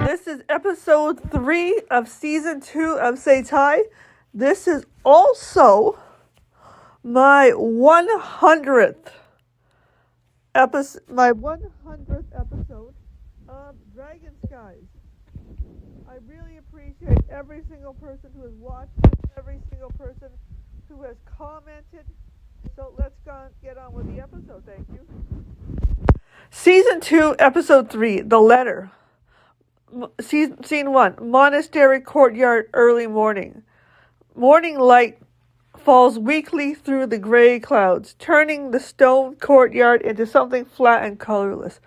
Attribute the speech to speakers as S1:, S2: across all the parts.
S1: This is episode 3 of season 2 of Say Thai. This is also my 100th episode, of Dragon Skies. I really appreciate every single person who has watched, every single person who has commented. So let's get on with the episode. Thank you. Season 2, episode 3, The Letter. Scene 1, Monastery Courtyard, early morning. Morning light falls weakly through the gray clouds, turning the stone courtyard into something flat and colorless.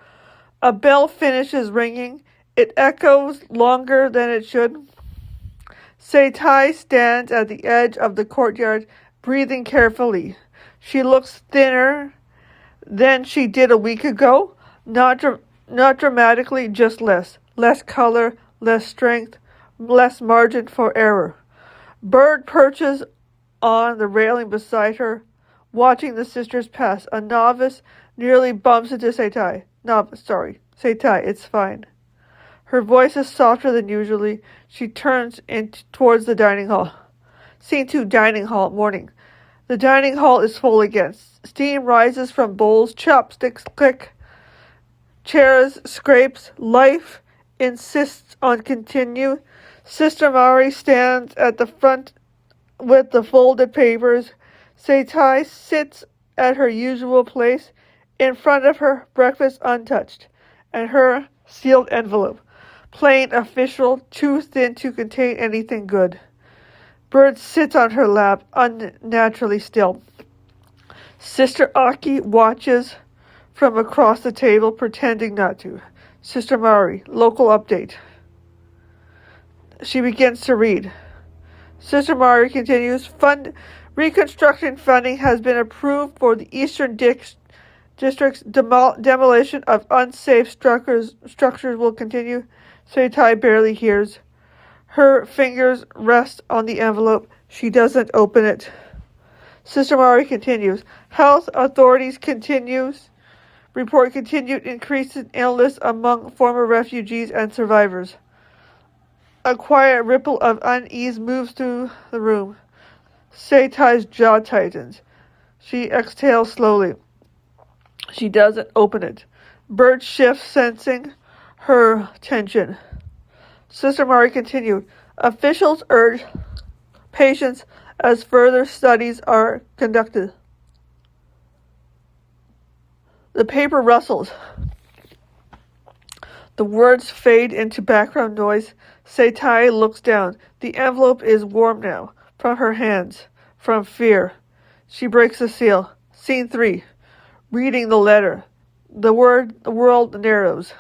S1: A bell finishes ringing. It echoes longer than it should. Say Thai stands at the edge of the courtyard, breathing carefully. She looks thinner than she did a week ago. Not dramatically, just less. Less color, less strength, less margin for error. Bird perches on the railing beside her, watching the sisters pass. A novice nearly bumps into Say Thai. Say Thai, it's fine. Her voice is softer than usually. She turns towards the dining hall. Scene 2, dining hall, morning. The dining hall is full again. Steam rises from bowls, chopsticks click, chairs scrapes. Life insists on continue. Sister Mari stands at the front with the folded papers. Say Thai sits at her usual place. In front of her, breakfast untouched, and her sealed envelope. Plain, official, too thin to contain anything good. Bird sits on her lap, unnaturally still. Sister Aki watches from across the table, pretending not to. Sister Mari, local update. She begins to read. Sister Mari continues, reconstruction funding has been approved for the Eastern District's demolition of unsafe structures will continue. Say Thai barely hears. Her fingers rest on the envelope. She doesn't open it. Sister Mari continues. Health authorities report continued increase in illness among former refugees and survivors. A quiet ripple of unease moves through the room. Say Thai's jaw tightens. She exhales slowly. She doesn't open it. Bird shifts, sensing her tension. Sister Mari continued. Officials urge patience as further studies are conducted. The paper rustles. The words fade into background noise. Say Thai looks down. The envelope is warm now, from her hands, from fear. She breaks the seal. Scene 3. Reading the letter. The world narrows.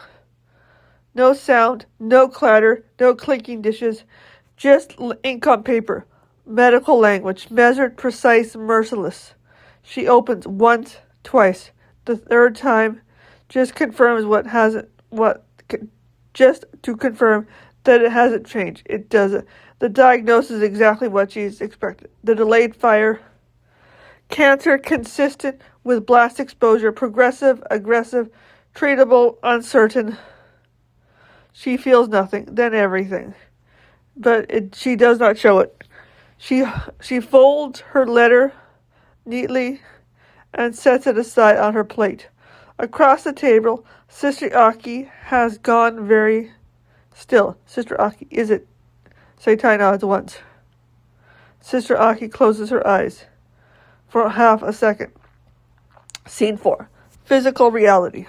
S1: No sound, no clatter, no clinking dishes, just ink on paper. Medical language, measured, precise, merciless. She opens once, twice. The third time, just to confirm that it hasn't changed. It doesn't. The diagnosis is exactly what she's expected. The delayed fire. Cancer consistent with blast exposure. Progressive, aggressive, treatable, uncertain. She feels nothing, then everything. But she does not show it. She folds her letter neatly and sets it aside on her plate. Across the table, Sister Aki has gone very still. Sister Aki, is it? Say Thai nods once. Sister Aki closes her eyes for half a second. Scene 4. Physical reality.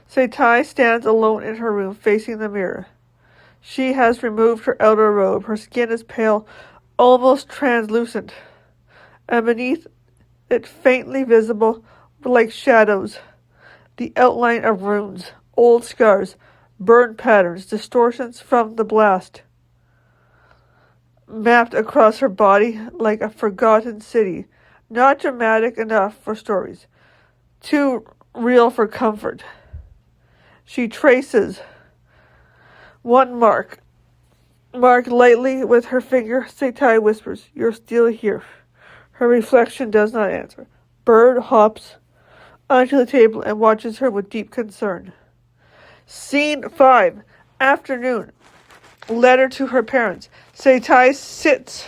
S1: Say Thai stands alone in her room, facing the mirror. She has removed her outer robe. Her skin is pale, almost translucent, and beneath it faintly visible, like shadows, the outline of runes, old scars, burn patterns, distortions from the blast, mapped across her body like a forgotten city, not dramatic enough for stories, too real for comfort. She traces one marked lightly with her finger. Say Thai whispers, "You're still here." Her reflection does not answer. Bird hops onto the table and watches her with deep concern. Scene 5. Afternoon. Letter to her parents. Seitai sits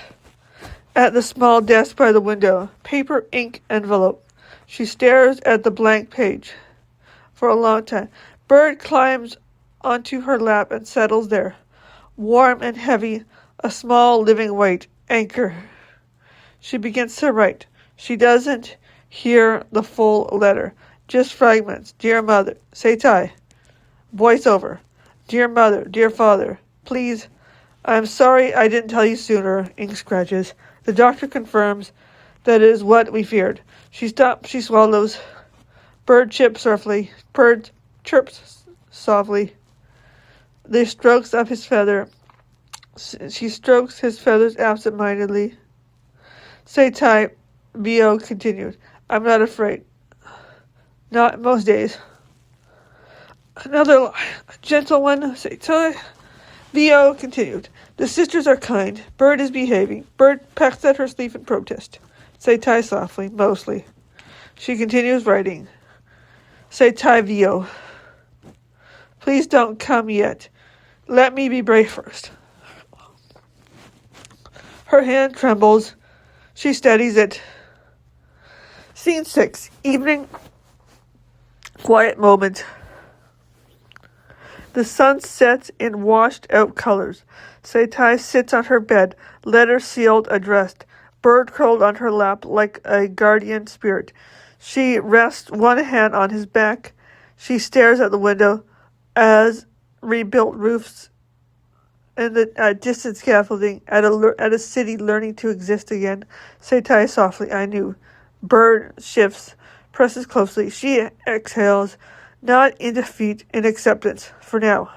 S1: at the small desk by the window. Paper, ink, envelope. She stares at the blank page for a long time. Bird climbs onto her lap and settles there. Warm and heavy, a small living weight. Anchor. She begins to write. She doesn't hear the full letter. Just fragments. Dear Mother. Seitai. Voiceover. Dear Mother. Dear Father. Please. I'm sorry I didn't tell you sooner. Ink scratches. The doctor confirms that it is what we feared. She stops. She swallows. Bird chirps softly. Bird chirps softly. They strokes up his feather. She strokes his feathers absent-mindedly. Seitai, Vio continued. I'm not afraid. Not most days. Another lie. A gentle one, Seitai. Vio continued. The sisters are kind. Bird is behaving. Bird pecks at her sleeve in protest. Seitai softly, mostly. She continues writing. Seitai Vio. Please don't come yet. Let me be brave first. Her hand trembles. She steadies it. Scene 6. Evening. Quiet moment. The sun sets in washed-out colors. Seitai sits on her bed, letter sealed, addressed. Bird curled on her lap like a guardian spirit. She rests one hand on his back. She stares at the window as rebuilt roofs and the distant scaffolding at a city learning to exist again. Seitai softly, I knew. Bird shifts, presses closely. She exhales, not in defeat, in acceptance. For now.